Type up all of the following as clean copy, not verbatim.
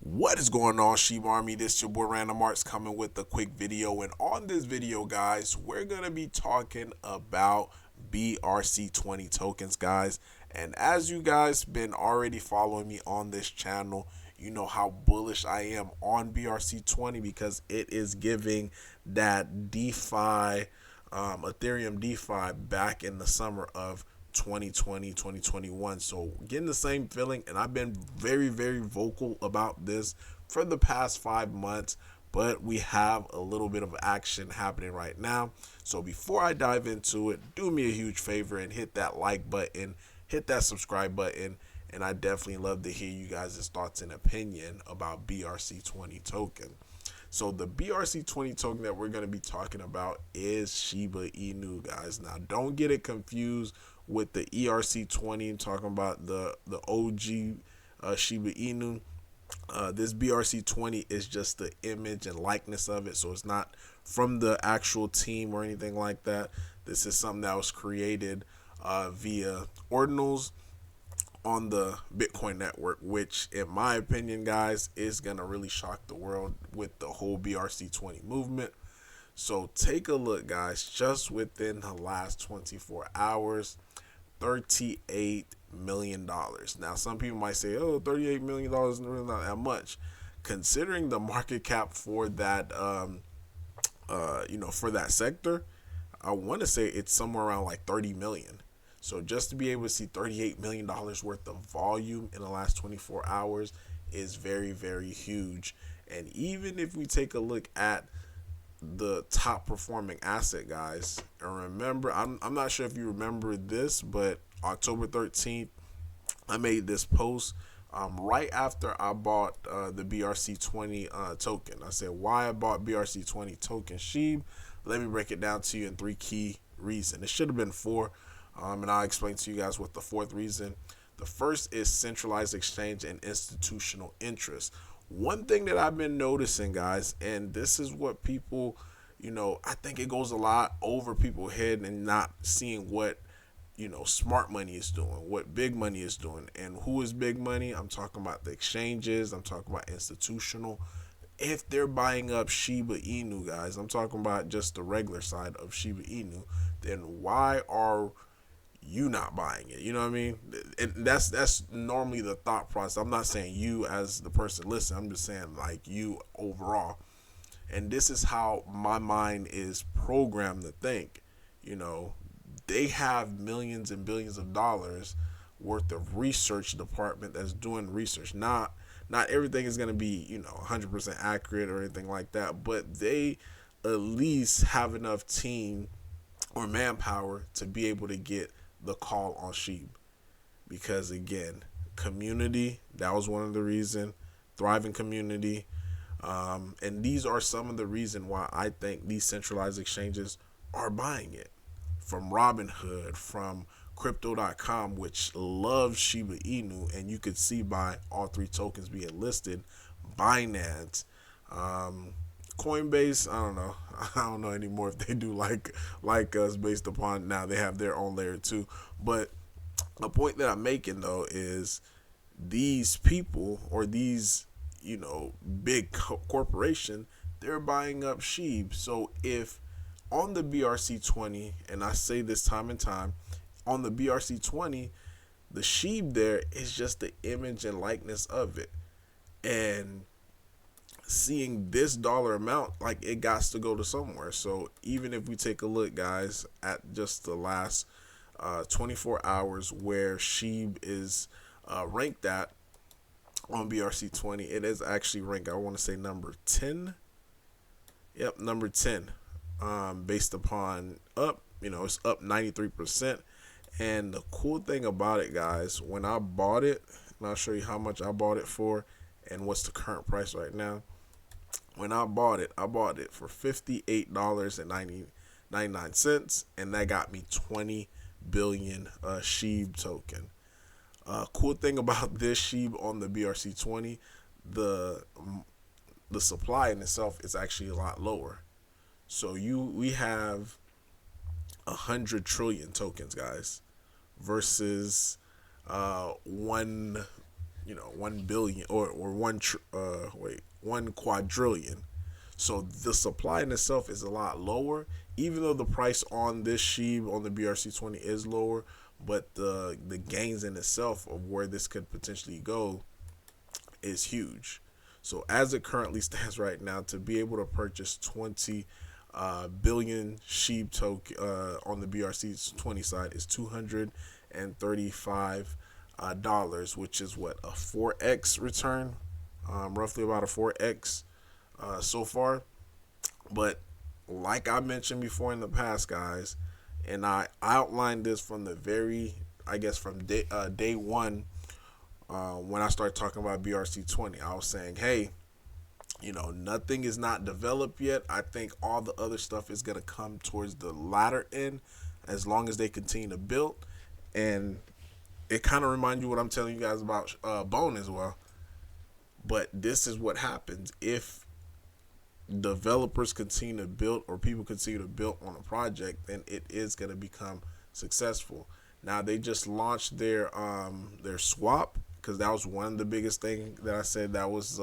What is going on, Shiba Army? This your boy Random Arts coming with a quick video. And on this video, guys, we're going to be talking about BRC-20 tokens, guys. And as you guys been already following me on this channel, you know how bullish I am on BRC-20 because it is giving that DeFi, Ethereum DeFi back in the summer of 2020 2021. So getting the same feeling, and I've been very vocal about this for the past 5 months, but we have a little bit of action happening right now. So before I dive into it, do me a huge favor and hit that like button, hit that subscribe button, and I definitely love to hear you guys' thoughts and opinion about BRC-20 token. So the BRC-20 token that we're going to be talking about is Shiba Inu, guys. Now, don't get it confused with the ERC-20. Talking about the OG Shiba Inu. This BRC-20 is just the image and likeness of it, so it's not from the actual team or anything like that. This is something that was created via ordinals on the Bitcoin network, which in my opinion, guys, is going to really shock the world with the whole BRC-20 movement. So take a look, guys, just within the last 24 hours, $38 million. Now, some people might say, oh, $38 million is really not that much. Considering the market cap for that, for that sector, I want to say it's somewhere around like 30 million. So just to be able to see $38 million worth of volume in the last 24 hours is very huge. And even if we take a look at the top performing asset, guys, and remember, I'm not sure if you remember this, but October 13th, I made this post right after I bought the BRC-20 token. I said why I bought BRC-20 token SHIB. Let me break it down to you in three key reasons. It should have been four. And I'll explain to you guys what the fourth reason. The first is centralized exchange and institutional interest. One thing that I've been noticing, guys, and this is what people, I think it goes a lot over people's head and not seeing what, smart money is doing, what big money is doing. And who is big money? I'm talking about the exchanges. I'm talking about institutional. If they're buying up Shiba Inu, guys, I'm talking about just the regular side of Shiba Inu, then why are you not buying it? You know what I mean? And that's normally the thought process. I'm not saying you as the person listening. I'm just saying like you overall. And this is how my mind is programmed to think. They have millions and billions of dollars worth of research department that's doing research. Not everything is going to be 100% accurate or anything like that, but they at least have enough team or manpower to be able to get the call on SHIB. Because again, community, that was one of the reasons. Thriving community. And these are some of the reasons why I think these centralized exchanges are buying it. From Robinhood, from crypto.com, which loves Shiba Inu, and you could see by all three tokens being listed. Binance, Coinbase, I don't know anymore if they do like us, based upon now they have their own layer too. But the point that I'm making though is these people, or these big corporation, they're buying up SHIB. So if on the BRC-20, and I say this time and time, on the BRC-20, the SHIB there is just the image and likeness of it. And seeing this dollar amount, like, it got to go to somewhere. So even if we take a look, guys, at just the last 24 hours where SHIB is ranked at on BRC-20, it is actually ranked, I want to say, number 10. Yep, number 10. Based upon it's up 93%. And the cool thing about it, guys, when I bought it, and I'll show you how much I bought it for and what's the current price right now. When I bought it for $58.99, and that got me 20 billion SHIB token. Cool thing about this SHIB on the BRC-20, the supply in itself is actually a lot lower. So we have 100 trillion tokens, guys, versus 1 1 billion or one quadrillion. So the supply in itself is a lot lower, even though the price on this SHIB on the BRC-20 is lower, but the gains in itself of where this could potentially go is huge. So as it currently stands right now, to be able to purchase 20 billion SHIB token on the BRC-20 side is $235, which is what, a 4x return, roughly about a 4x so far. But like I mentioned before in the past, guys, and I outlined this from the very, I guess, from day one, when I started talking about BRC-20. I was saying, hey, nothing is not developed yet. I think all the other stuff is going to come towards the latter end as long as they continue to build. And it kind of reminds you what I'm telling you guys about Bone as well. But this is what happens if developers continue to build, or people continue to build on a project, then it is going to become successful. Now they just launched their swap, because that was one of the biggest thing that I said that was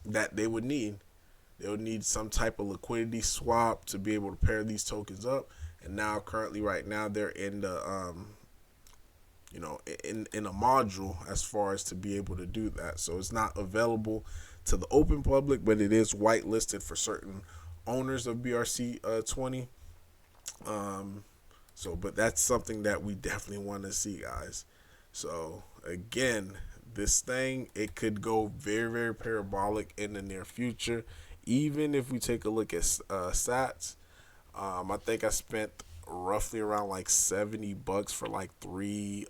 that they would need. They would need some type of liquidity swap to be able to pair these tokens up. And now currently right now they're in the in a module as far as to be able to do that. So it's not available to the open public, but it is whitelisted for certain owners of BRC-20. But that's something that we definitely want to see, guys. So again, this thing, it could go very, very parabolic in the near future. Even if we take a look at sats, I think I spent roughly around like $70 for like 3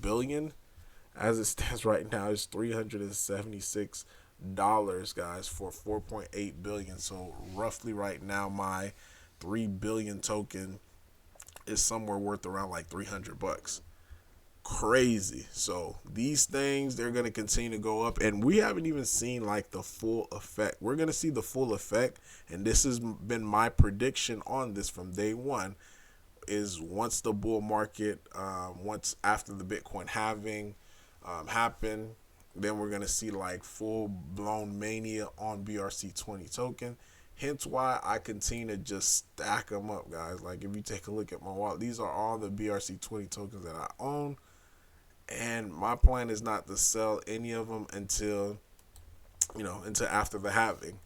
billion. As it stands right now, it's $376, guys, for 4.8 billion. So roughly right now, my 3 billion token is somewhere worth around like $300. Crazy. So these things, they're going to continue to go up, and we haven't even seen like the full effect. We're going to see the full effect, and this has been my prediction on this from day one, is once the bull market, once after the Bitcoin halving happen, then we're going to see like full blown mania on BRC-20 token. Hence why I continue to just stack them up, guys. Like if you take a look at my wallet, these are all the BRC-20 tokens that I own. And my plan is not to sell any of them until after the halving.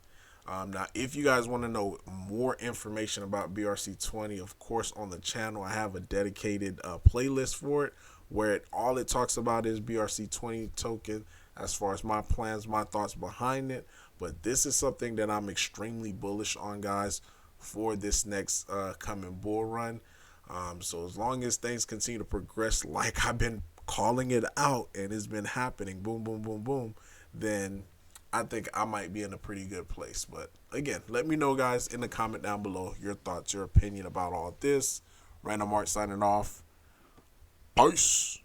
Now, if you guys want to know more information about BRC-20, of course, on the channel, I have a dedicated playlist for it, where all it talks about is BRC-20 token, as far as my plans, my thoughts behind it. But this is something that I'm extremely bullish on, guys, for this next coming bull run. So as long as things continue to progress like I've been calling it out, and it's been happening, boom, boom, boom, boom, then I think I might be in a pretty good place. But again, let me know, guys, in the comment down below your thoughts, your opinion about all this. Random Art signing off. Peace.